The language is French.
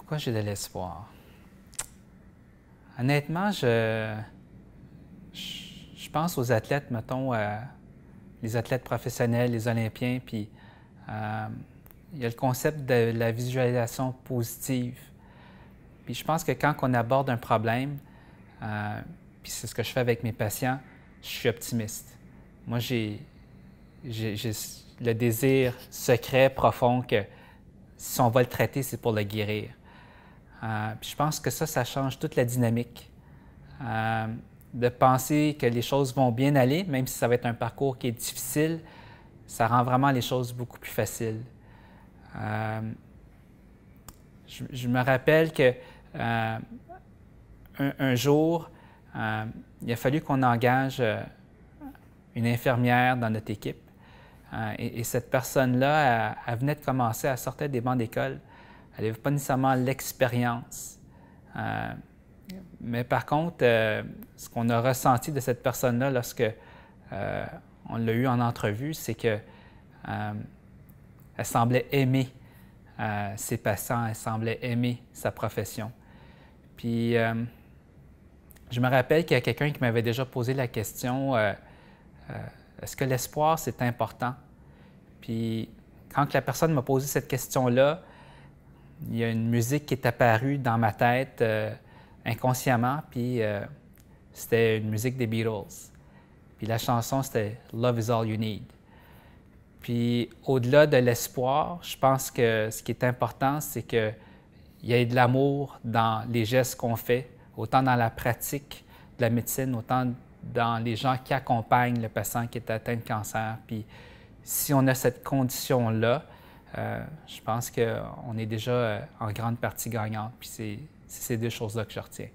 Pourquoi j'ai de l'espoir? Honnêtement, je pense aux athlètes, mettons, les athlètes professionnels, les Olympiens, puis il y a le concept de la visualisation positive. Puis je pense que quand on aborde un problème, puis c'est ce que je fais avec mes patients, je suis optimiste. Moi, j'ai le désir secret, profond, que si on va le traiter, c'est pour le guérir. Puis je pense que ça change toute la dynamique. De penser que les choses vont bien aller, même si ça va être un parcours qui est difficile, ça rend vraiment les choses beaucoup plus faciles. Je me rappelle que un jour, il a fallu qu'on engage une infirmière dans notre équipe. Et cette personne-là, elle venait de commencer, elle sortait des bancs d'école. Elle n'avait pas nécessairement l'expérience. Mais par contre, ce qu'on a ressenti de cette personne-là lorsque on l'a eu en entrevue, c'est qu'elle semblait aimer ses patients, elle semblait aimer sa profession. Puis, je me rappelle qu'il y a quelqu'un qui m'avait déjà posé la question est-ce que l'espoir, c'est important? Puis, quand la personne m'a posé cette question-là, il y a une musique qui est apparue dans ma tête inconsciemment, puis c'était une musique des Beatles. Puis la chanson, c'était « Love is all you need ». Puis au-delà de l'espoir, je pense que ce qui est important, c'est qu'il y ait de l'amour dans les gestes qu'on fait, autant dans la pratique de la médecine, autant dans les gens qui accompagnent le patient qui est atteint de cancer. Puis si on a cette condition-là, je pense qu'on est déjà en grande partie gagnante. Puis c'est ces deux choses-là que je retiens.